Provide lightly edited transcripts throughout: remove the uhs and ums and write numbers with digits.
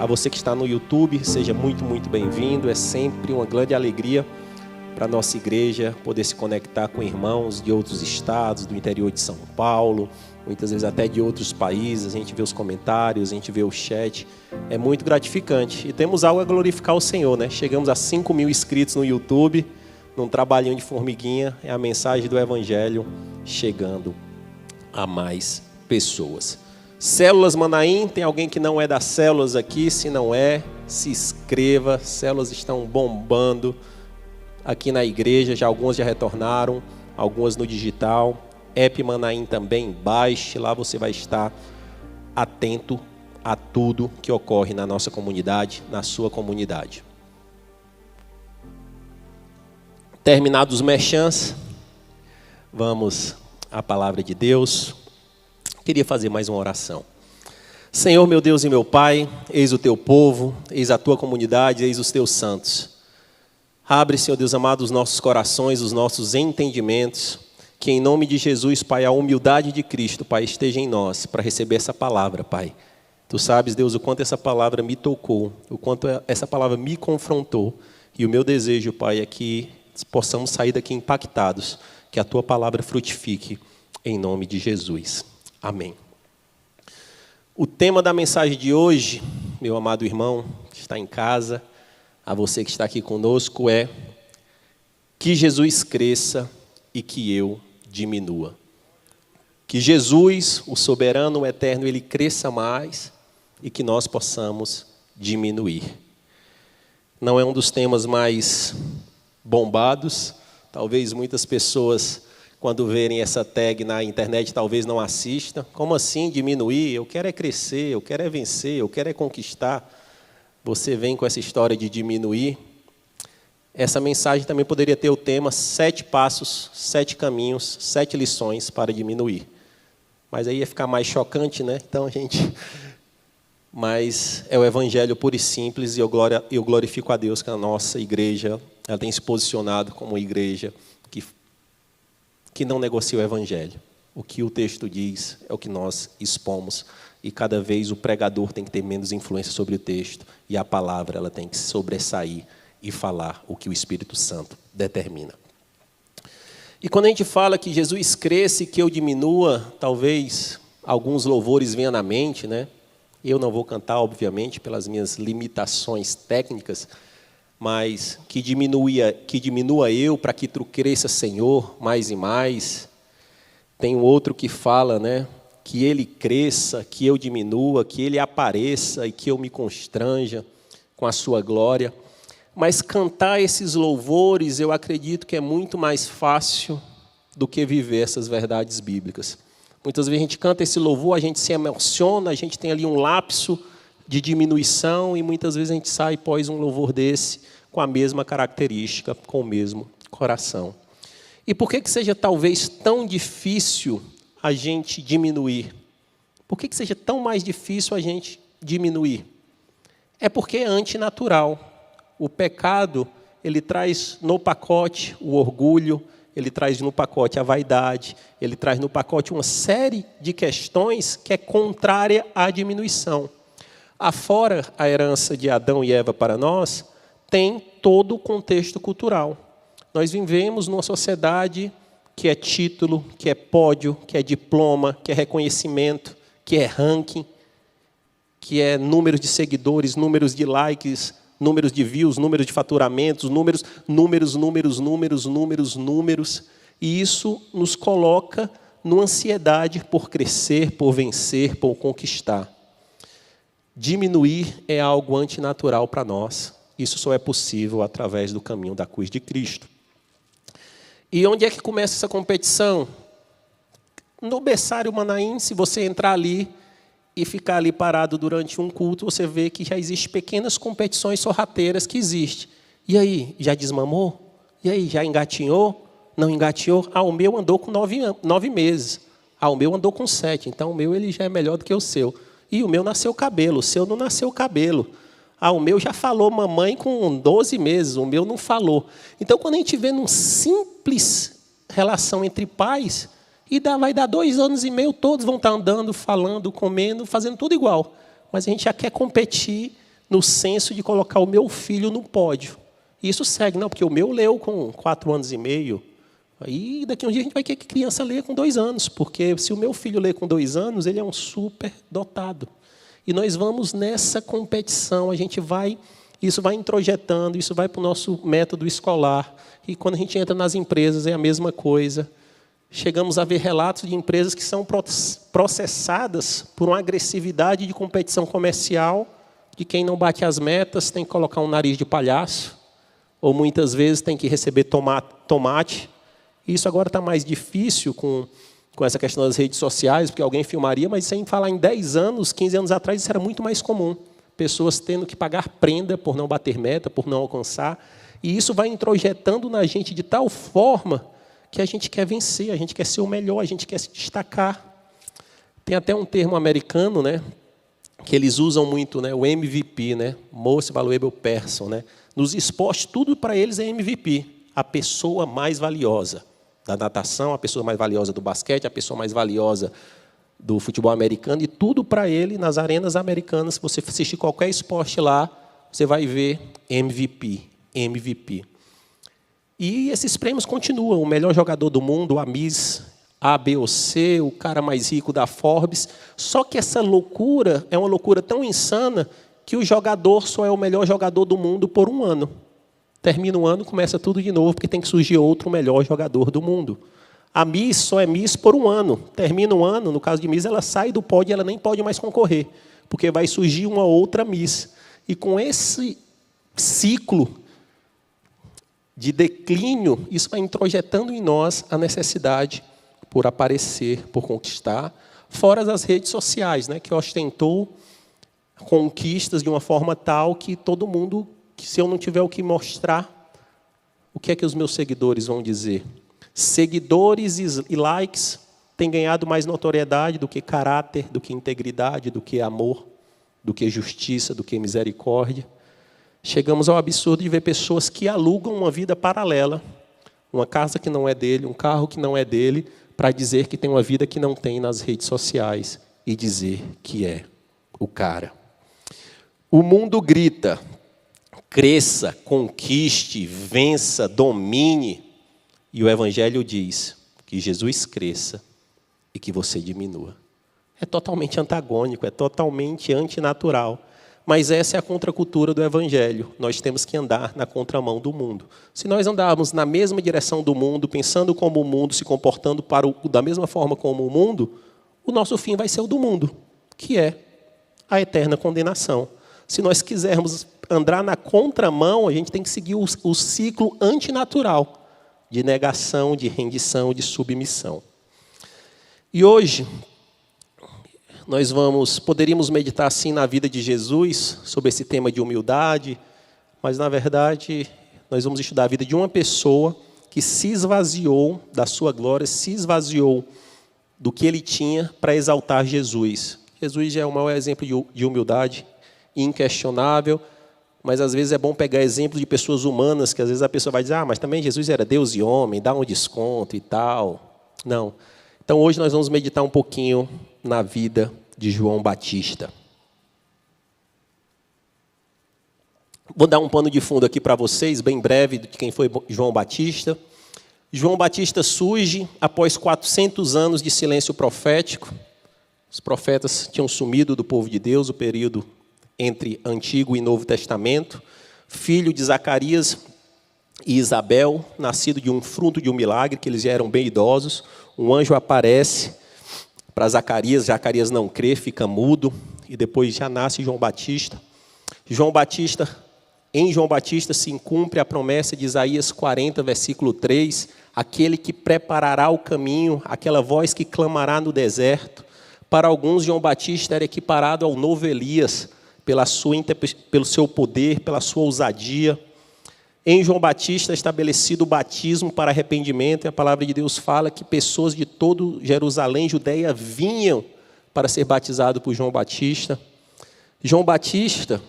você que está no YouTube, seja muito, muito bem-vindo. É sempre uma grande alegria para a nossa igreja poder se conectar com irmãos de outros estados, do interior de São Paulo, muitas vezes até de outros países. A gente vê os comentários, a gente vê o chat. É muito gratificante. E temos algo a glorificar o Senhor, né? Chegamos a 5.000 inscritos no YouTube, num trabalhinho de formiguinha. É a mensagem do Evangelho chegando a mais pessoas. Células Manaim, tem alguém que não é das células aqui? Se não é, se inscreva. Células estão bombando aqui na igreja, algumas já retornaram, algumas no digital. App Manaim também, baixe, lá você vai estar atento a tudo que ocorre na nossa comunidade, na sua comunidade. Terminados os merchans, vamos à palavra de Deus. Queria fazer mais uma oração. Senhor, meu Deus e meu Pai, eis o teu povo, eis a tua comunidade, eis os teus santos. Abre, Senhor Deus amado, os nossos corações, os nossos entendimentos, que em nome de Jesus, Pai, a humildade de Cristo, Pai, esteja em nós para receber essa palavra, Pai. Tu sabes, Deus, o quanto essa palavra me tocou, o quanto essa palavra me confrontou. E o meu desejo, Pai, é que possamos sair daqui impactados, que a tua palavra frutifique em nome de Jesus. Amém. O tema da mensagem de hoje, meu amado irmão que está em casa, a você que está aqui conosco, é que Jesus cresça e que eu diminua. Que Jesus, o soberano, o eterno, ele cresça mais e que nós possamos diminuir. Não é um dos temas mais bombados, talvez muitas pessoas, quando verem essa tag na internet, talvez não assistam. Como assim diminuir? Eu quero é crescer, eu quero é vencer, eu quero é conquistar. Você vem com essa história de diminuir. Essa mensagem também poderia ter o tema 7 passos, 7 caminhos, 7 lições para diminuir. Mas aí ia ficar mais chocante, né? Então a gente... Mas é o evangelho puro e simples e eu glorifico a Deus que a nossa igreja ela tem se posicionado como uma igreja que não negocia o evangelho. O que o texto diz é o que nós expomos. E cada vez o pregador tem que ter menos influência sobre o texto. E a palavra ela tem que sobressair e falar o que o Espírito Santo determina. E quando a gente fala que Jesus cresce e que eu diminua, talvez alguns louvores venham na mente, né? Eu não vou cantar, obviamente, pelas minhas limitações técnicas, mas que diminua eu para que tu cresça, Senhor, mais e mais. Tem um outro que fala, né? Que ele cresça, que eu diminua, que ele apareça e que eu me constranja com a sua glória. Mas cantar esses louvores, eu acredito que é muito mais fácil do que viver essas verdades bíblicas. Muitas vezes a gente canta esse louvor, a gente se emociona, a gente tem ali um lapso de diminuição e muitas vezes a gente sai após um louvor desse com a mesma característica, com o mesmo coração. E por que seja talvez tão difícil a gente diminuir? Por que seja tão mais difícil a gente diminuir? É porque é antinatural. O pecado, ele traz no pacote o orgulho, ele traz no pacote a vaidade, ele traz no pacote uma série de questões que é contrária à diminuição. Afora a herança de Adão e Eva para nós, tem todo o contexto cultural. Nós vivemos numa sociedade que é título, que é pódio, que é diploma, que é reconhecimento, que é ranking, que é números de seguidores, números de likes, números de views, números de faturamentos, números. E isso nos coloca numa ansiedade por crescer, por vencer, por conquistar. Diminuir é algo antinatural para nós. Isso só é possível através do caminho da cruz de Cristo. E onde é que começa essa competição? No berçário Manaim, se você entrar ali e ficar ali parado durante um culto, você vê que já existem pequenas competições sorrateiras que existem. E aí, já desmamou? E aí, já engatinhou? Não engatinhou? Ah, o meu andou com 9 meses. Ah, o meu andou com 7. Então, o meu ele já é melhor do que o seu. E o meu nasceu cabelo, o seu não nasceu cabelo. Ah, o meu já falou mamãe com 12 meses, o meu não falou. Então, quando a gente vê num simples relação entre pais, vai dar 2 anos e meio, todos vão estar andando, falando, comendo, fazendo tudo igual. Mas a gente já quer competir no senso de colocar o meu filho no pódio. E isso segue, não, porque o meu leu com 4 anos e meio. Aí daqui a um dia a gente vai querer que a criança leia com 2 anos, porque se o meu filho lê com 2 anos, ele é um super dotado. E nós vamos nessa competição, isso vai introjetando, isso vai para o nosso método escolar. E quando a gente entra nas empresas é a mesma coisa. Chegamos a ver relatos de empresas que são processadas por uma agressividade de competição comercial, de quem não bate as metas tem que colocar um nariz de palhaço, ou muitas vezes tem que receber tomate. Isso agora está mais difícil com essa questão das redes sociais, porque alguém filmaria, mas sem falar em 10 anos, 15 anos atrás, isso era muito mais comum. Pessoas tendo que pagar prenda por não bater meta, por não alcançar. E isso vai introjetando na gente de tal forma que a gente quer vencer, a gente quer ser o melhor, a gente quer se destacar. Tem até um termo americano, né, que eles usam muito, né, o MVP, né, Most Valuable Person. Né? Nos esportes, tudo para eles é MVP, a pessoa mais valiosa da natação, a pessoa mais valiosa do basquete, a pessoa mais valiosa do futebol americano, e tudo para ele, nas arenas americanas, se você assistir qualquer esporte lá, você vai ver MVP, MVP. E esses prêmios continuam, o melhor jogador do mundo, a Miss A, B ou C, o cara mais rico da Forbes, só que essa loucura é uma loucura tão insana que o jogador só é o melhor jogador do mundo por 1 ano. Termina o ano, começa tudo de novo, porque tem que surgir outro melhor jogador do mundo. A Miss só é Miss por 1 ano. Termina o ano, no caso de Miss, ela sai do pódio e ela nem pode mais concorrer, porque vai surgir uma outra Miss. E com esse ciclo de declínio, isso vai introjetando em nós a necessidade por aparecer, por conquistar, fora das redes sociais, né, que ostentou conquistas de uma forma tal que todo mundo, que se eu não tiver o que mostrar, o que é que os meus seguidores vão dizer? Seguidores e likes têm ganhado mais notoriedade do que caráter, do que integridade, do que amor, do que justiça, do que misericórdia. Chegamos ao absurdo de ver pessoas que alugam uma vida paralela, uma casa que não é dele, um carro que não é dele, para dizer que tem uma vida que não tem nas redes sociais e dizer que é o cara. O mundo grita, cresça, conquiste, vença, domine. E o Evangelho diz que Jesus cresça e que você diminua. É totalmente antagônico, é totalmente antinatural. Mas essa é a contracultura do Evangelho. Nós temos que andar na contramão do mundo. Se nós andarmos na mesma direção do mundo, pensando como o mundo, se comportando da mesma forma como o mundo, o nosso fim vai ser o do mundo, que é a eterna condenação. Se nós quisermos andar na contramão, a gente tem que seguir o ciclo antinatural de negação, de rendição, de submissão. E hoje nós poderíamos meditar assim na vida de Jesus, sobre esse tema de humildade, mas, na verdade, nós vamos estudar a vida de uma pessoa que se esvaziou da sua glória, se esvaziou do que ele tinha para exaltar Jesus. Jesus já é o maior exemplo de humildade, inquestionável, mas, às vezes, é bom pegar exemplos de pessoas humanas, que, às vezes, a pessoa vai dizer, mas também Jesus era Deus e homem, dá um desconto e tal. Não. Então, hoje nós vamos meditar um pouquinho na vida de João Batista. Vou dar um pano de fundo aqui para vocês, bem breve, de quem foi João Batista. João Batista surge após 400 anos de silêncio profético. Os profetas tinham sumido do povo de Deus, o período entre Antigo e Novo Testamento. Filho de Zacarias e Isabel, nascido de um fruto de um milagre, que eles já eram bem idosos. Um anjo aparece para Zacarias, Zacarias não crê, fica mudo, e depois já nasce João Batista. Em João Batista se cumpre a promessa de Isaías 40, versículo 3, aquele que preparará o caminho, aquela voz que clamará no deserto. Para alguns, João Batista era equiparado ao novo Elias, pelo seu poder, pela sua ousadia. Em João Batista é estabelecido o batismo para arrependimento, e a palavra de Deus fala que pessoas de todo Jerusalém, Judeia, vinham para ser batizado por João Batista. João Batista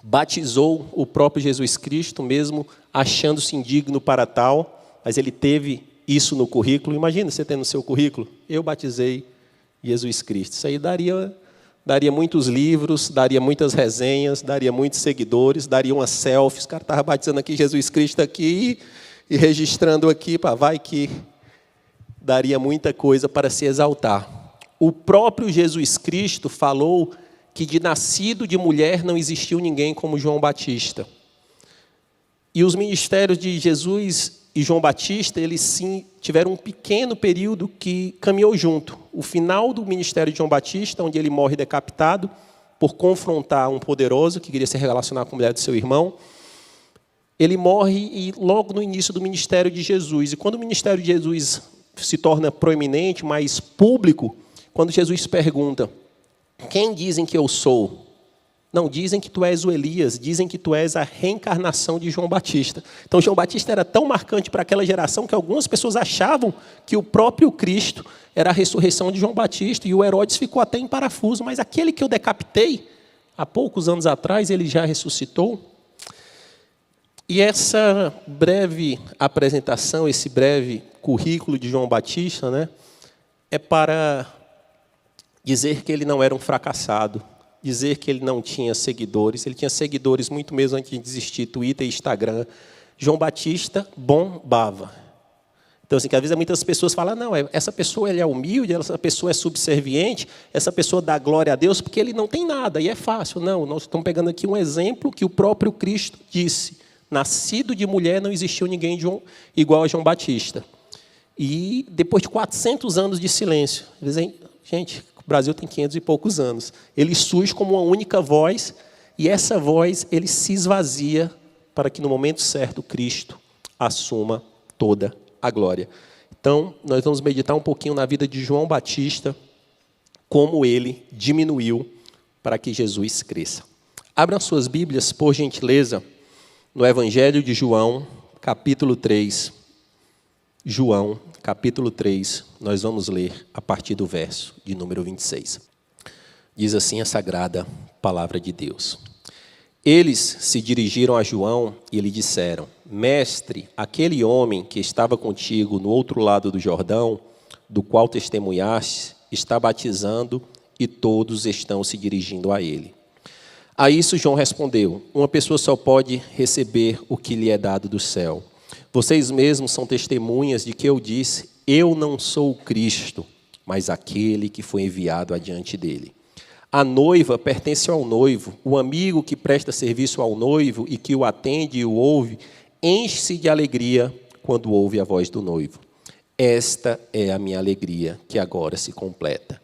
batizou o próprio Jesus Cristo, mesmo achando-se indigno para tal, mas ele teve isso no currículo. Imagina você ter no seu currículo, eu batizei Jesus Cristo. Isso aí daria daria muitos livros, daria muitas resenhas, daria muitos seguidores, daria umas selfies. O cara estava batizando aqui Jesus Cristo aqui e registrando aqui, vai que daria muita coisa para se exaltar. O próprio Jesus Cristo falou que de nascido de mulher não existiu ninguém como João Batista. E os ministérios de Jesus e João Batista, eles sim tiveram um pequeno período que caminhou junto. O final do ministério de João Batista, onde ele morre decapitado por confrontar um poderoso que queria se relacionar com a mulher do seu irmão. Ele morre e logo no início do ministério de Jesus. E quando o ministério de Jesus se torna proeminente, mais público, quando Jesus pergunta, quem dizem que eu sou? Não, dizem que tu és o Elias, dizem que tu és a reencarnação de João Batista. Então, João Batista era tão marcante para aquela geração que algumas pessoas achavam que o próprio Cristo era a ressurreição de João Batista, e o Herodes ficou até em parafuso, mas aquele que eu decapitei, há poucos anos atrás, ele já ressuscitou. E essa breve apresentação, esse breve currículo de João Batista, né, é para dizer que ele não era um fracassado, dizer que ele não tinha seguidores. Ele tinha seguidores muito mesmo antes de existir Twitter e Instagram. João Batista bombava. Então, assim, que às vezes muitas pessoas falam, não, essa pessoa ele é humilde, essa pessoa é subserviente, essa pessoa dá glória a Deus porque ele não tem nada, e é fácil. Não, nós estamos pegando aqui um exemplo que o próprio Cristo disse. Nascido de mulher não existiu ninguém igual a João Batista. E depois de 400 anos de silêncio, dizem, gente, o Brasil tem 500 e poucos anos. Ele surge como uma única voz, e essa voz ele se esvazia para que no momento certo Cristo assuma toda a glória. Então, nós vamos meditar um pouquinho na vida de João Batista, como ele diminuiu para que Jesus cresça. Abram suas Bíblias, por gentileza, no Evangelho de João, capítulo 3. João, capítulo 3, nós vamos ler a partir do verso de número 26. Diz assim a sagrada palavra de Deus. Eles se dirigiram a João e lhe disseram, Mestre, aquele homem que estava contigo no outro lado do Jordão, do qual testemunhaste, está batizando e todos estão se dirigindo a ele. A isso João respondeu, uma pessoa só pode receber o que lhe é dado do céu. Vocês mesmos são testemunhas de que eu disse, eu não sou o Cristo, mas aquele que foi enviado adiante dele. A noiva pertence ao noivo, o amigo que presta serviço ao noivo e que o atende e o ouve, enche-se de alegria quando ouve a voz do noivo. Esta é a minha alegria, que agora se completa.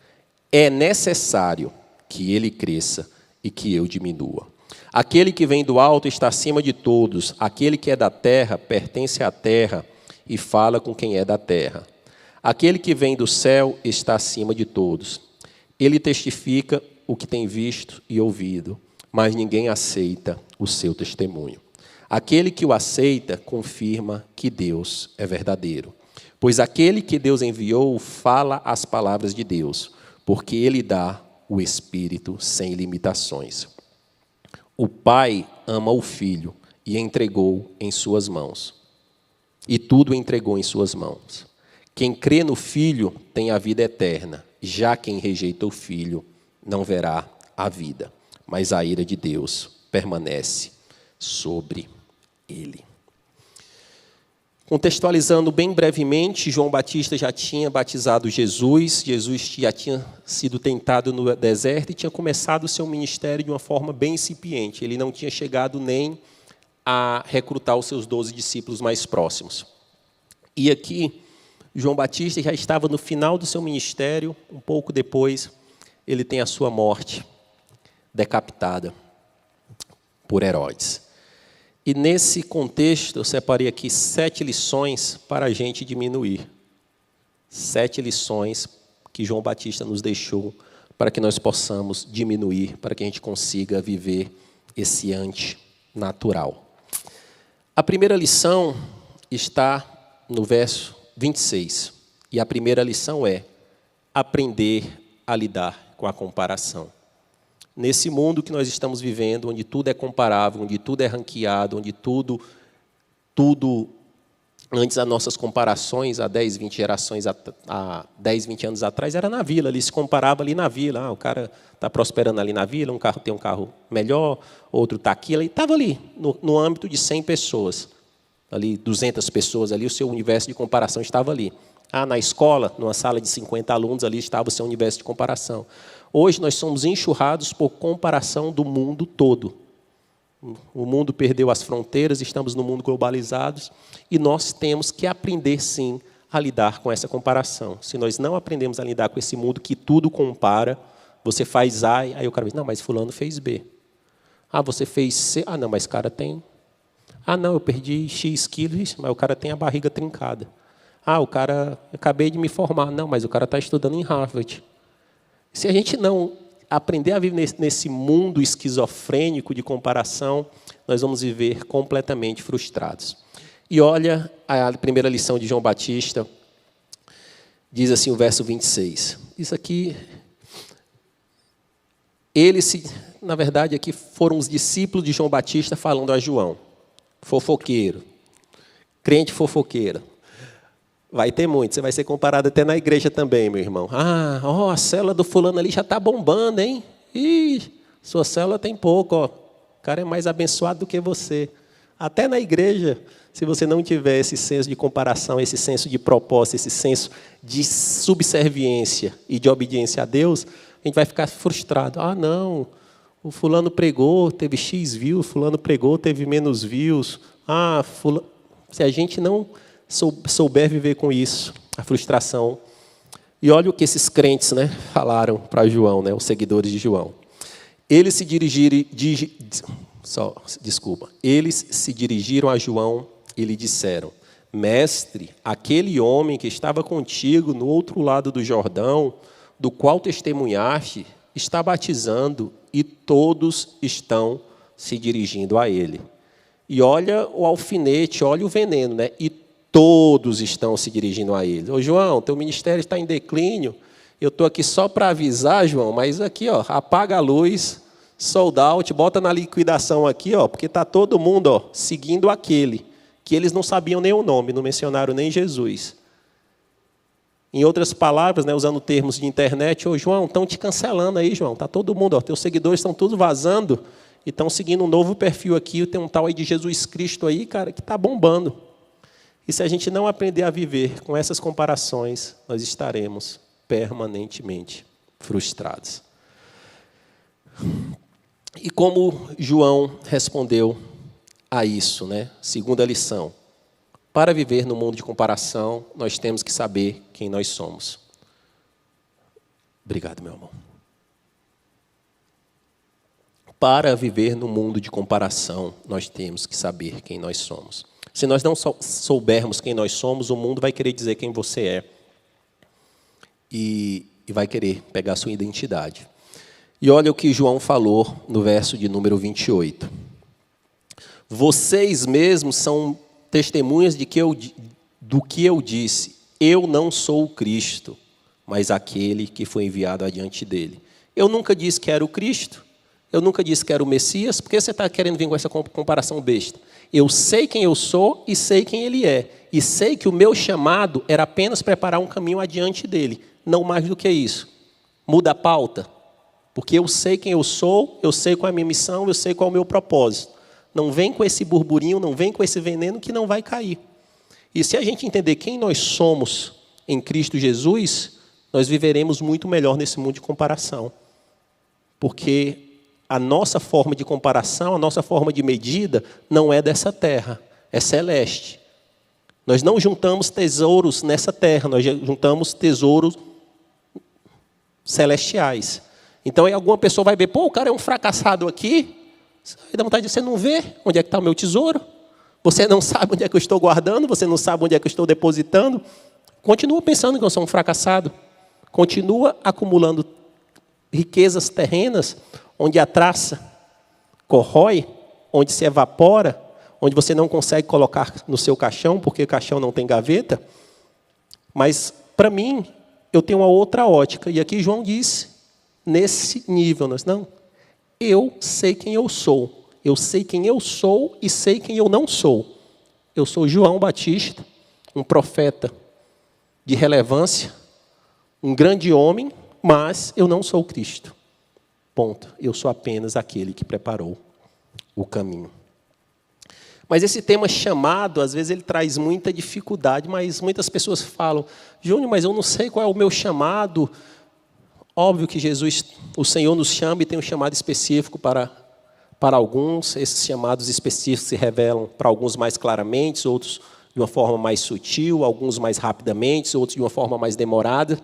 É necessário que ele cresça e que eu diminua. Aquele que vem do alto está acima de todos. Aquele que é da terra pertence à terra e fala com quem é da terra. Aquele que vem do céu está acima de todos. Ele testifica o que tem visto e ouvido, mas ninguém aceita o seu testemunho. Aquele que o aceita confirma que Deus é verdadeiro. Pois aquele que Deus enviou fala as palavras de Deus, porque ele dá o Espírito sem limitações. O Pai ama o Filho e entregou em suas mãos. E tudo entregou em suas mãos. Quem crê no Filho tem a vida eterna. Já quem rejeita o Filho não verá a vida, mas a ira de Deus permanece sobre ele. Contextualizando bem brevemente, João Batista já tinha batizado Jesus. Jesus já tinha sido tentado no deserto e tinha começado o seu ministério de uma forma bem incipiente. Ele não tinha chegado nem a recrutar os seus 12 discípulos mais próximos. E aqui, João Batista já estava no final do seu ministério. Um pouco depois, ele tem a sua morte decapitada por Herodes. E nesse contexto, eu separei aqui 7 lições para a gente diminuir. 7 lições que João Batista nos deixou para que nós possamos diminuir, para que a gente consiga viver esse antinatural. A primeira lição está no verso 26. E a primeira lição é aprender a lidar com a comparação. Nesse mundo que nós estamos vivendo, onde tudo é comparável, onde tudo é ranqueado, onde tudo Antes, as nossas comparações, há 10, 20 anos atrás, era na vila. Ali se comparava ali na vila. Ah, o cara está prosperando ali na vila, um carro tem um carro melhor, outro está aqui. Ele estava ali, no âmbito de 100 pessoas. Ali, 200 pessoas, ali o seu universo de comparação estava ali. Ah, na escola, numa sala de 50 alunos, ali estava o seu universo de comparação. Hoje, nós somos enxurrados por comparação do mundo todo. O mundo perdeu as fronteiras, estamos no mundo globalizados, e nós temos que aprender, sim, a lidar com essa comparação. Se nós não aprendemos a lidar com esse mundo que tudo compara, você faz A, aí o cara diz, não, mas fulano fez B. Ah, você fez C, ah, não, mas o cara tem... Ah, não, eu perdi X quilos, mas o cara tem a barriga trincada. Ah, o cara, eu acabei de me formar. Não, mas o cara está estudando em Harvard. Se a gente não aprender a viver nesse mundo esquizofrênico de comparação, nós vamos viver completamente frustrados. E olha a primeira lição de João Batista, diz assim o verso 26. Isso aqui, na verdade, aqui foram os discípulos de João Batista falando a João. Fofoqueiro, crente fofoqueiro. Vai ter muito, você vai ser comparado até na igreja também, meu irmão. Ah, ó, a célula do fulano ali já está bombando, hein? Ih, sua célula tem pouco, ó. O cara é mais abençoado do que você. Até na igreja, se você não tiver esse senso de comparação, esse senso de propósito, esse senso de subserviência e de obediência a Deus, a gente vai ficar frustrado. Ah, não, o fulano pregou, teve X views, fulano pregou, teve menos views. Ah, se a gente não souber viver com isso, a frustração. E olha o que esses crentes, né, falaram para João, né, os seguidores de João. Eles se dirigiram a João e lhe disseram, mestre, aquele homem que estava contigo no outro lado do Jordão, do qual testemunhaste, está batizando e todos estão se dirigindo a ele. E olha o alfinete, olha o veneno, né? E todos estão se dirigindo a ele. Ô, João, teu ministério está em declínio. Eu estou aqui só para avisar, João, mas aqui, ó, apaga a luz, sold out, bota na liquidação aqui, ó, porque está todo mundo, ó, seguindo aquele, que eles não sabiam nem o nome, não mencionaram nem Jesus. Em outras palavras, né, usando termos de internet, ô, João, estão te cancelando aí, João. Está todo mundo, ó, teus seguidores estão todos vazando e estão seguindo um novo perfil aqui, tem um tal aí de Jesus Cristo aí, cara, que está bombando. E se a gente não aprender a viver com essas comparações, nós estaremos permanentemente frustrados. E como João respondeu a isso, né? Segunda lição. Para viver no mundo de comparação, nós temos que saber quem nós somos. Obrigado, meu irmão. Para viver no mundo de comparação, nós temos que saber quem nós somos. Se nós não soubermos quem nós somos, o mundo vai querer dizer quem você é. E vai querer pegar a sua identidade. E olha o que João falou no verso de número 28. Vocês mesmos são testemunhas do que eu disse. Eu não sou o Cristo, mas aquele que foi enviado adiante dele. Eu nunca disse que era o Cristo. Eu nunca disse que era o Messias. Por que você está querendo vir com essa comparação besta? Eu sei quem eu sou e sei quem ele é. E sei que o meu chamado era apenas preparar um caminho adiante dele. Não mais do que isso. Muda a pauta. Porque eu sei quem eu sou, eu sei qual é a minha missão, eu sei qual é o meu propósito. Não vem com esse burburinho, não vem com esse veneno que não vai cair. E se a gente entender quem nós somos em Cristo Jesus, nós viveremos muito melhor nesse mundo de comparação. Porque a nossa forma de comparação, a nossa forma de medida, não é dessa terra, é celeste. Nós não juntamos tesouros nessa terra, nós juntamos tesouros celestiais. Então, aí alguma pessoa vai ver, pô, o cara é um fracassado aqui, aí dá vontade de você não ver onde é que está o meu tesouro, você não sabe onde é que eu estou guardando, você não sabe onde é que eu estou depositando, continua pensando que eu sou um fracassado, continua acumulando riquezas terrenas, onde a traça corrói, onde se evapora, onde você não consegue colocar no seu caixão, porque o caixão não tem gaveta. Mas, para mim, eu tenho uma outra ótica. E aqui João disse, nesse nível, não, eu sei quem eu sou. Eu sei quem eu sou e sei quem eu não sou. Eu sou João Batista, um profeta de relevância, um grande homem, mas eu não sou o Cristo. Ponto. Eu sou apenas aquele que preparou o caminho. Mas esse tema chamado, às vezes ele traz muita dificuldade, mas muitas pessoas falam, Júnior, mas eu não sei qual é o meu chamado. Óbvio que Jesus, o Senhor nos chama e tem um chamado específico para alguns. Esses chamados específicos se revelam para alguns mais claramente, outros de uma forma mais sutil, alguns mais rapidamente, outros de uma forma mais demorada.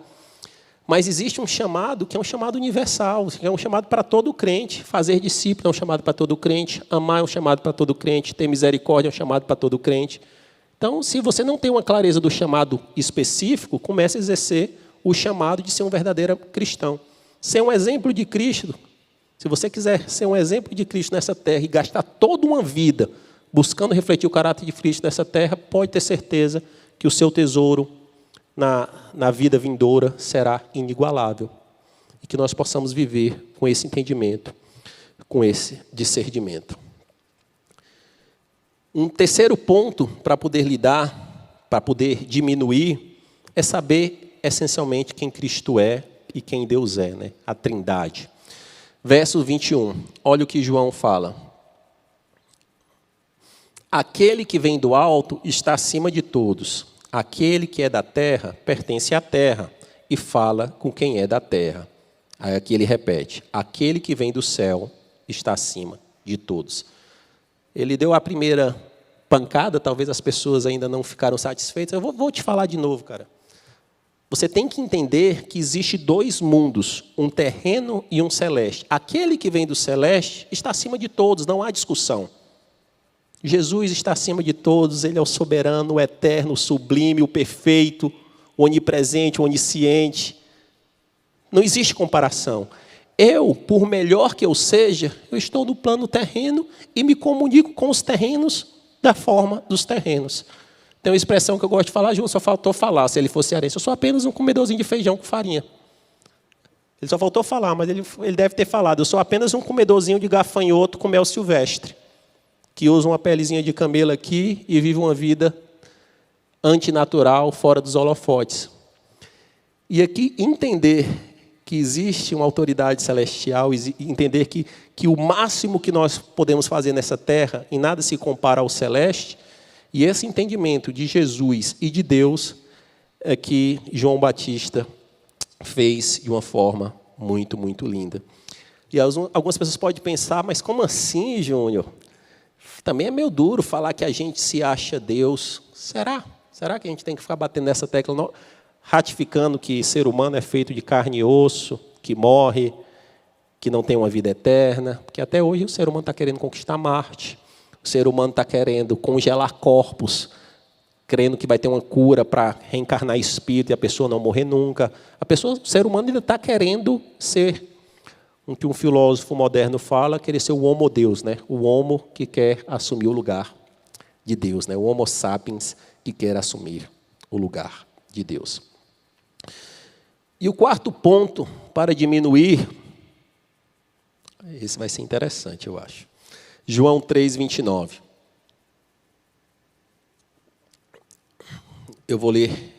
Mas existe um chamado que é um chamado universal, que é um chamado para todo crente. Fazer discípulo é um chamado para todo crente. Amar é um chamado para todo crente. Ter misericórdia é um chamado para todo crente. Então, se você não tem uma clareza do chamado específico, comece a exercer o chamado de ser um verdadeiro cristão. Ser um exemplo de Cristo. Se você quiser ser um exemplo de Cristo nessa terra e gastar toda uma vida buscando refletir o caráter de Cristo nessa terra, pode ter certeza que o seu tesouro na vida vindoura será inigualável. E que nós possamos viver com esse entendimento, com esse discernimento. Um terceiro ponto para poder lidar, para poder diminuir, é saber essencialmente quem Cristo é e quem Deus é, né? A Trindade. Verso 21, olha o que João fala. Aquele que vem do alto está acima de todos. Aquele que é da terra pertence à terra e fala com quem é da terra. Aí aqui ele repete, aquele que vem do céu está acima de todos. Ele deu a primeira pancada, talvez as pessoas ainda não ficaram satisfeitas. Eu vou te falar de novo, cara. Você tem que entender que existe dois mundos, um terreno e um celeste. Aquele que vem do celeste está acima de todos, não há discussão. Jesus está acima de todos, Ele é o soberano, o eterno, o sublime, o perfeito, o onipresente, o onisciente. Não existe comparação. Eu, por melhor que eu seja, eu estou no plano terreno e me comunico com os terrenos da forma dos terrenos. Tem uma expressão que eu gosto de falar, João, só faltou falar, se ele fosse cearense. Eu sou apenas um comedorzinho de feijão com farinha. Ele só faltou falar, mas ele deve ter falado. Eu sou apenas um comedorzinho de gafanhoto com mel silvestre, que usa uma pelezinha de camelo aqui e vive uma vida antinatural, fora dos holofotes. E aqui entender que existe uma autoridade celestial, entender que o máximo que nós podemos fazer nessa terra, em nada se compara ao celeste, e esse entendimento de Jesus e de Deus é que João Batista fez de uma forma muito, muito linda. E algumas pessoas podem pensar, mas como assim, Júnior? Também é meio duro falar que a gente se acha Deus. Será? Será que a gente tem que ficar batendo nessa tecla, ratificando que ser humano é feito de carne e osso, que morre, que não tem uma vida eterna? Porque até hoje o ser humano está querendo conquistar Marte. O ser humano está querendo congelar corpos, crendo que vai ter uma cura para reencarnar espírito e a pessoa não morrer nunca. O ser humano ainda está querendo ser o que um filósofo moderno fala, querer ser o homo deus, né? O homo que quer assumir o lugar de Deus, né? O homo sapiens que quer assumir o lugar de Deus. E o quarto ponto para diminuir, esse vai ser interessante, eu acho. João 3:29. Eu vou ler.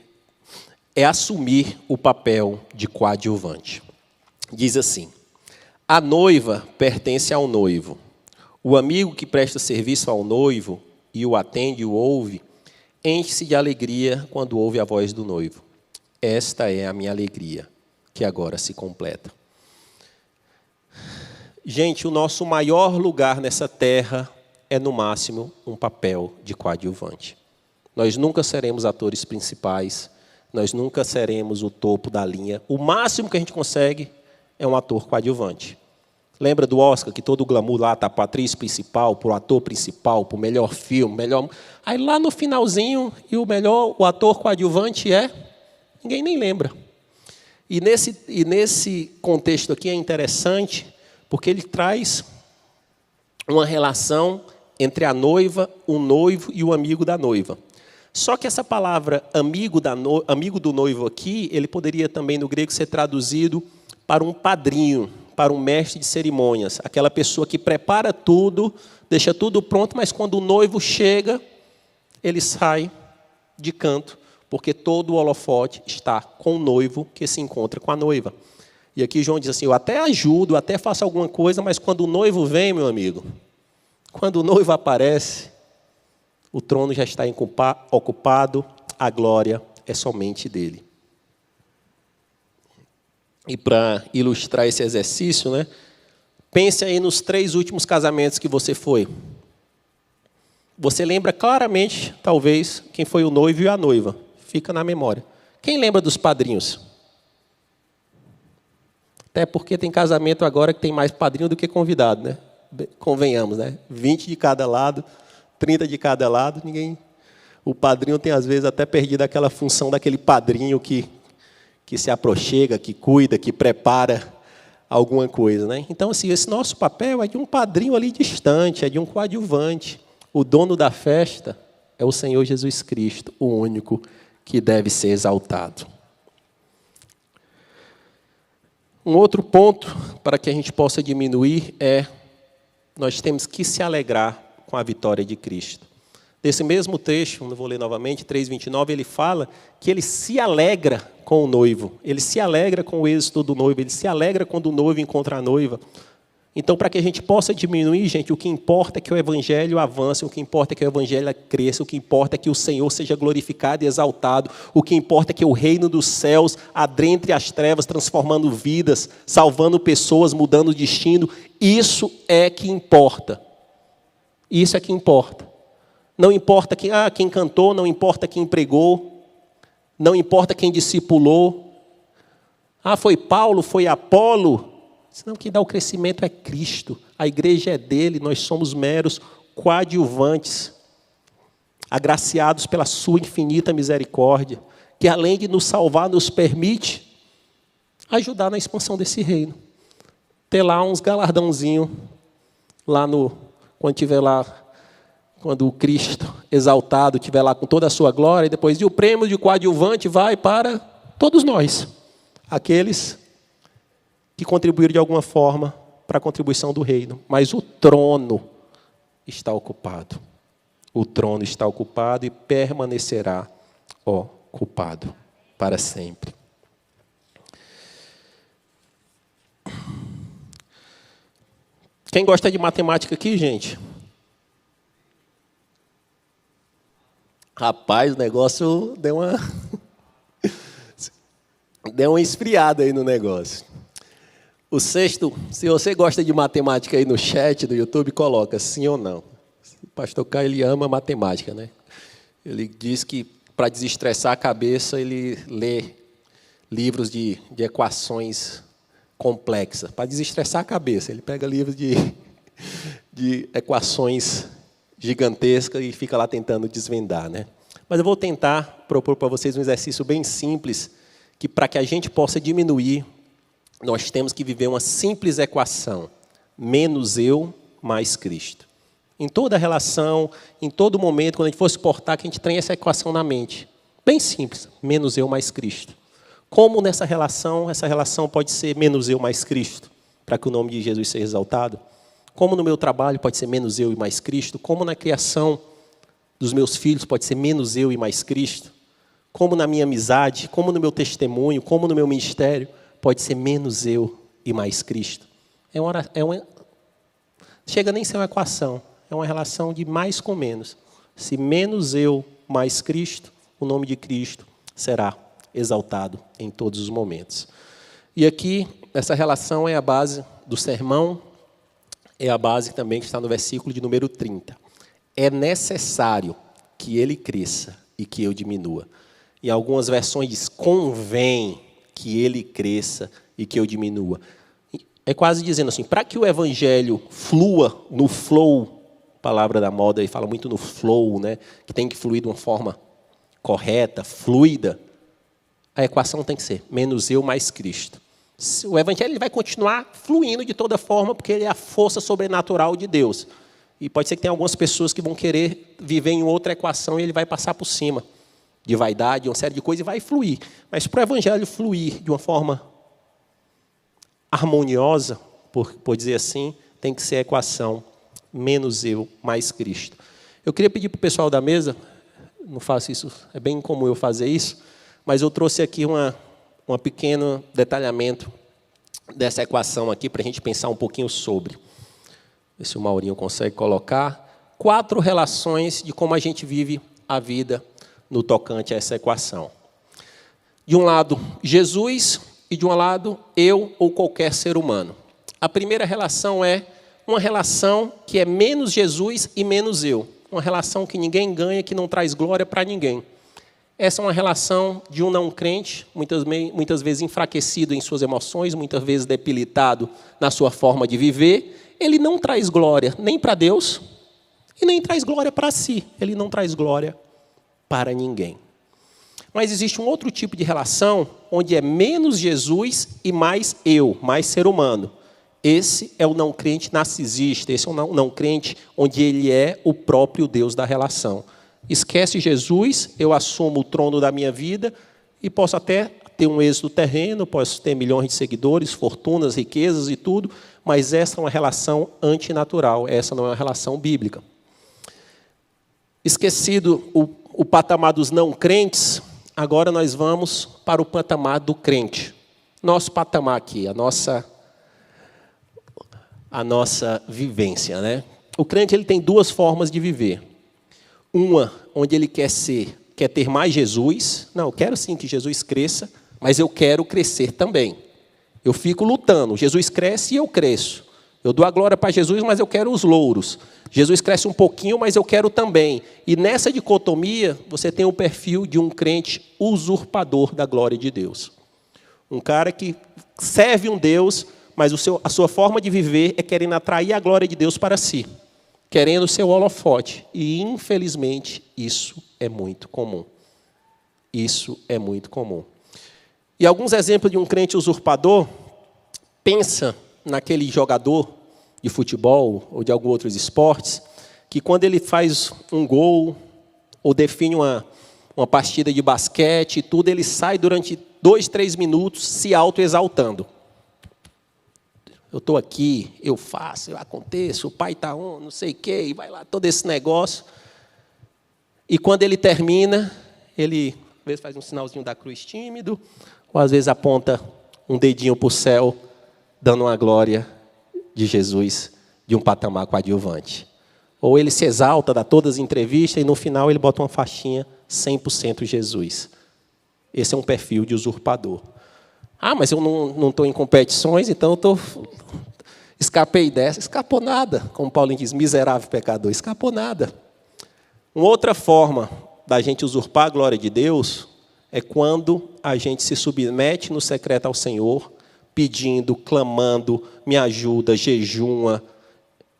É assumir o papel de coadjuvante. Diz assim: a noiva pertence ao noivo. O amigo que presta serviço ao noivo e o atende e o ouve, enche-se de alegria quando ouve a voz do noivo. Esta é a minha alegria, que agora se completa. Gente, o nosso maior lugar nessa terra é, no máximo, um papel de coadjuvante. Nós nunca seremos atores principais, nós nunca seremos o topo da linha. O máximo que a gente consegue é um ator coadjuvante. Lembra do Oscar, que todo o glamour lá está para a atriz principal, para o ator principal, para o melhor filme, melhor... Aí lá no finalzinho, o ator coadjuvante é... Ninguém nem lembra. E nesse contexto aqui é interessante, porque ele traz uma relação entre a noiva, o noivo e o amigo da noiva. Só que essa palavra amigo do noivo aqui, ele poderia também no grego ser traduzido para um padrinho, para um mestre de cerimônias. Aquela pessoa que prepara tudo, deixa tudo pronto, mas quando o noivo chega, ele sai de canto, porque todo o holofote está com o noivo que se encontra com a noiva. E aqui João diz assim, eu até ajudo, até faço alguma coisa, mas quando o noivo vem, meu amigo, quando o noivo aparece, o trono já está ocupado, a glória é somente dele. E para ilustrar esse exercício, né, pense aí nos 3 últimos casamentos que você foi. Você lembra claramente, talvez, quem foi o noivo e a noiva. Fica na memória. Quem lembra dos padrinhos? Até porque tem casamento agora que tem mais padrinho do que convidado, né? Convenhamos, né? 20 de cada lado, 30 de cada lado, ninguém... O padrinho tem, às vezes, até perdido aquela função daquele padrinho que se aproxima, que cuida, que prepara alguma coisa, né? Então, assim, esse nosso papel é de um padrinho ali distante, é de um coadjuvante. O dono da festa é o Senhor Jesus Cristo, o único que deve ser exaltado. Um outro ponto para que a gente possa diminuir é nós temos que se alegrar com a vitória de Cristo. Nesse mesmo texto, não vou ler novamente, 3:29, ele fala que ele se alegra com o noivo, ele se alegra com o êxito do noivo, ele se alegra quando o noivo encontra a noiva. Então, para que a gente possa diminuir, gente, o que importa é que o Evangelho avance, o que importa é que o Evangelho cresça, o que importa é que o Senhor seja glorificado e exaltado, o que importa é que o reino dos céus adentre as trevas, transformando vidas, salvando pessoas, mudando o destino. Isso é que importa. Isso é que importa. Não importa quem cantou, não importa quem pregou, não importa quem discipulou. Foi Paulo, foi Apolo. Senão quem dá o crescimento é Cristo. A igreja é dele, nós somos meros coadjuvantes, agraciados pela sua infinita misericórdia, que além de nos salvar, nos permite ajudar na expansão desse reino. Ter lá uns galardãozinhos, quando o Cristo exaltado estiver lá com toda a sua glória, e depois o prêmio de coadjuvante vai para todos nós, aqueles que contribuíram de alguma forma para a contribuição do reino. Mas o trono está ocupado. O trono está ocupado e permanecerá ocupado para sempre. Quem gosta de matemática aqui, gente? Rapaz, o negócio deu uma esfriada aí no negócio. O sexto, se você gosta de matemática aí no chat do YouTube, coloca sim ou não. O pastor Caio, ele ama matemática, né? Ele diz que para desestressar a cabeça, ele lê livros de equações complexas. Para desestressar a cabeça, ele pega livros de equações gigantescas e fica lá tentando desvendar, né? Mas eu vou tentar propor para vocês um exercício bem simples, que para que a gente possa diminuir, nós temos que viver uma simples equação. Menos eu, mais Cristo. Em toda relação, em todo momento, quando a gente for se portar, que a gente tenha essa equação na mente. Bem simples. Menos eu, mais Cristo. Como nessa relação, essa relação pode ser menos eu, mais Cristo, para que o nome de Jesus seja exaltado? Como no meu trabalho pode ser menos eu e mais Cristo? Como na criação dos meus filhos pode ser menos eu e mais Cristo? Como na minha amizade, como no meu testemunho, como no meu ministério, pode ser menos eu e mais Cristo? Chega nem a ser uma equação, é uma relação de mais com menos. Se menos eu, mais Cristo, o nome de Cristo será exaltado em todos os momentos. E aqui, essa relação é a base do sermão, é a base também que está no versículo de número 30. É necessário que ele cresça e que eu diminua. Em algumas versões diz, convém que ele cresça e que eu diminua. É quase dizendo assim, para que o evangelho flua no flow, palavra da moda, e fala muito no flow, né, que tem que fluir de uma forma correta, fluida, a equação tem que ser menos eu, mais Cristo. O evangelho ele vai continuar fluindo de toda forma, porque ele é a força sobrenatural de Deus. E pode ser que tenha algumas pessoas que vão querer viver em outra equação e ele vai passar por cima de vaidade, uma série de coisas, e vai fluir. Mas para o evangelho fluir de uma forma harmoniosa, por dizer assim, tem que ser a equação menos eu, mais Cristo. Eu queria pedir para o pessoal da mesa não faço isso, é bem comum eu fazer isso, mas eu trouxe aqui um pequeno detalhamento dessa equação aqui para a gente pensar um pouquinho sobre. Ver se o Maurinho consegue colocar 4 relações de como a gente vive a vida no tocante a essa equação. De um lado, Jesus, e de um lado, eu ou qualquer ser humano. A primeira relação é uma relação que é menos Jesus e menos eu. Uma relação que ninguém ganha, que não traz glória para ninguém. Essa é uma relação de um não crente, muitas vezes enfraquecido em suas emoções, muitas vezes debilitado na sua forma de viver. Ele não traz glória nem para Deus e nem traz glória para si. Ele não traz glória para ninguém. Mas existe um outro tipo de relação onde é menos Jesus e mais eu, mais ser humano. Esse é o não crente narcisista, esse é o não crente onde ele é o próprio Deus da relação. Esquece Jesus, eu assumo o trono da minha vida e posso até ter um êxito terreno, posso ter milhões de seguidores, fortunas, riquezas e tudo, mas essa é uma relação antinatural, essa não é uma relação bíblica. Esquecido o patamar dos não crentes, agora nós vamos para o patamar do crente. Nosso patamar aqui, a nossa vivência, né? O crente ele tem 2 formas de viver. Uma, onde ele quer ter mais Jesus. Não, eu quero sim que Jesus cresça, mas eu quero crescer também. Eu fico lutando. Jesus cresce e eu cresço. Eu dou a glória para Jesus, mas eu quero os louros. Jesus cresce um pouquinho, mas eu quero também. E nessa dicotomia, você tem o perfil de um crente usurpador da glória de Deus. Um cara que serve um Deus, mas a sua forma de viver é querendo atrair a glória de Deus para si. Querendo ser o holofote. E, infelizmente, isso é muito comum. Isso é muito comum. E alguns exemplos de um crente usurpador, pensa naquele jogador de futebol ou de alguns outros esportes, que quando ele faz um gol ou define uma partida de basquete e tudo, ele sai durante 2, 3 minutos se autoexaltando. Eu estou aqui, eu faço, eu aconteço, o pai está on, não sei o quê, e vai lá todo esse negócio. E quando ele termina, ele às vezes faz um sinalzinho da cruz tímido, ou às vezes aponta um dedinho para o céu, dando uma glória de Jesus de um patamar coadjuvante. Ou ele se exalta, dá todas as entrevistas, e no final ele bota uma faixinha 100% Jesus. Esse é um perfil de usurpador. Ah, mas eu não estou em competições, então eu escapei dessa. Escapou nada, como Paulinho diz, miserável pecador, escapou nada. Uma outra forma da gente usurpar a glória de Deus é quando a gente se submete no secreto ao Senhor, pedindo, clamando, me ajuda, jejuma,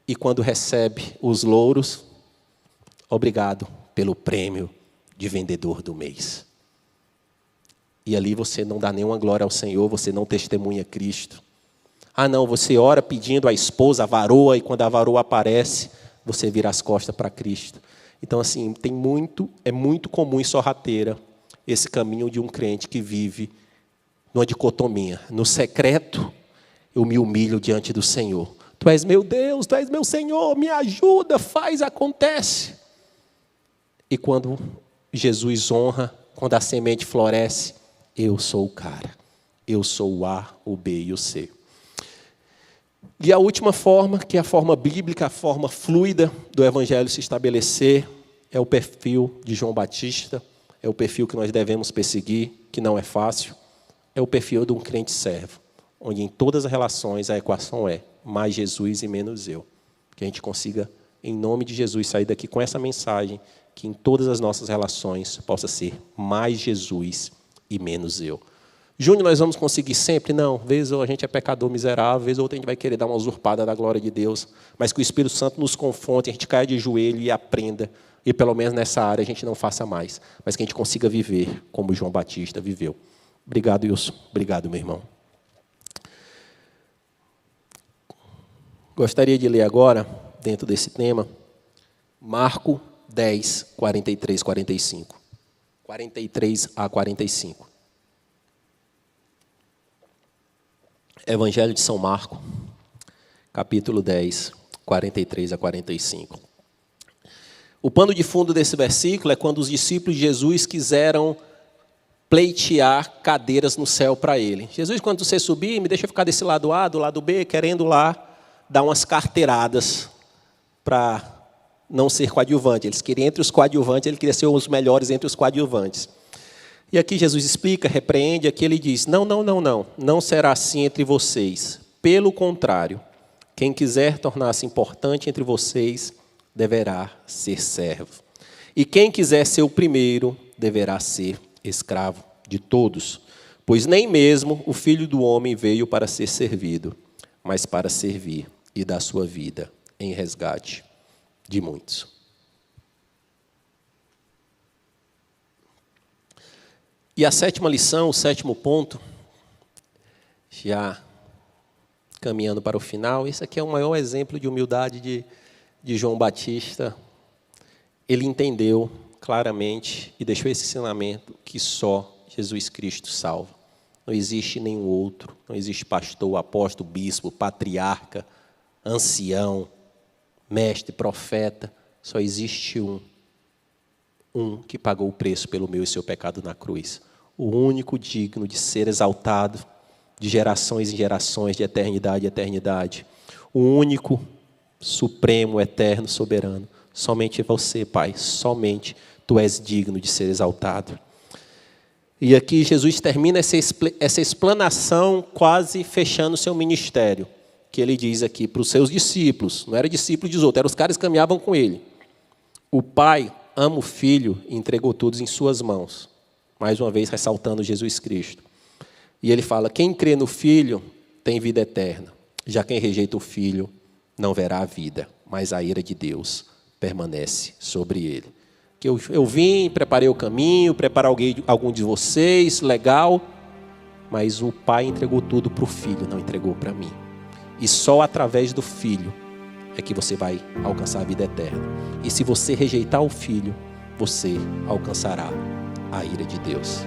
e quando recebe os louros, obrigado pelo prêmio de vendedor do mês. E ali você não dá nenhuma glória ao Senhor, você não testemunha Cristo. Ah, não, você ora pedindo a esposa, a varoa, e quando a varoa aparece, você vira as costas para Cristo. Então, assim, é muito comum e sorrateira esse caminho de um crente que vive numa dicotomia. No secreto, eu me humilho diante do Senhor. Tu és meu Deus, tu és meu Senhor, me ajuda, faz, acontece. E quando Jesus honra, quando a semente floresce, eu sou o cara. Eu sou o A, o B e o C. E a última forma, que é a forma bíblica, a forma fluida do Evangelho se estabelecer, é o perfil de João Batista, é o perfil que nós devemos perseguir, que não é fácil, é o perfil de um crente servo, onde em todas as relações a equação é mais Jesus e menos eu. Que a gente consiga, em nome de Jesus, sair daqui com essa mensagem, que em todas as nossas relações possa ser mais Jesus e menos eu. Júnior, nós vamos conseguir sempre? Não. Vez ou a gente é pecador miserável, vez ou outra a gente vai querer dar uma usurpada da glória de Deus, mas que o Espírito Santo nos confronte, a gente caia de joelho e aprenda, e pelo menos nessa área a gente não faça mais, mas que a gente consiga viver como João Batista viveu. Obrigado, Wilson. Obrigado, meu irmão. Gostaria de ler agora, dentro desse tema, Marcos 10, 43, 45. 43 a 45. Evangelho de São Marcos, capítulo 10, 43 a 45. O pano de fundo desse versículo é quando os discípulos de Jesus quiseram pleitear cadeiras no céu para ele. Jesus, quando você subir, me deixa ficar desse lado A, do lado B, querendo lá dar umas carteiradas para não ser coadjuvante. Eles queriam entre os coadjuvantes, ele queria ser os melhores entre os coadjuvantes. E aqui Jesus explica, repreende, aqui ele diz, não será assim entre vocês. Pelo contrário, quem quiser tornar-se importante entre vocês, deverá ser servo. E quem quiser ser o primeiro, deverá ser escravo de todos. Pois nem mesmo o Filho do Homem veio para ser servido, mas para servir e dar sua vida em resgate de muitos. E a sétima lição, o sétimo ponto, já caminhando para o final, esse aqui é o maior exemplo de humildade de João Batista. Ele entendeu claramente e deixou esse ensinamento que só Jesus Cristo salva. Não existe nenhum outro, não existe pastor, apóstolo, bispo, patriarca, ancião, mestre, profeta, só existe um que pagou o preço pelo meu e seu pecado na cruz. O único digno de ser exaltado de gerações em gerações, de eternidade em eternidade. O único, supremo, eterno, soberano. Somente você, Pai, somente Tu és digno de ser exaltado. E aqui Jesus termina essa explanação quase fechando o seu ministério, que ele diz aqui para os seus discípulos, não era discípulo dos outros, eram os caras que caminhavam com ele. O Pai ama o Filho e entregou todos em suas mãos. Mais uma vez ressaltando Jesus Cristo. E ele fala, quem crê no Filho tem vida eterna. Já quem rejeita o Filho não verá a vida, mas a ira de Deus permanece sobre ele. Que eu vim, preparei o caminho, preparar algum de vocês, legal, mas o Pai entregou tudo para o Filho, não entregou para mim. E só através do Filho é que você vai alcançar a vida eterna. E se você rejeitar o Filho, você alcançará a ira de Deus.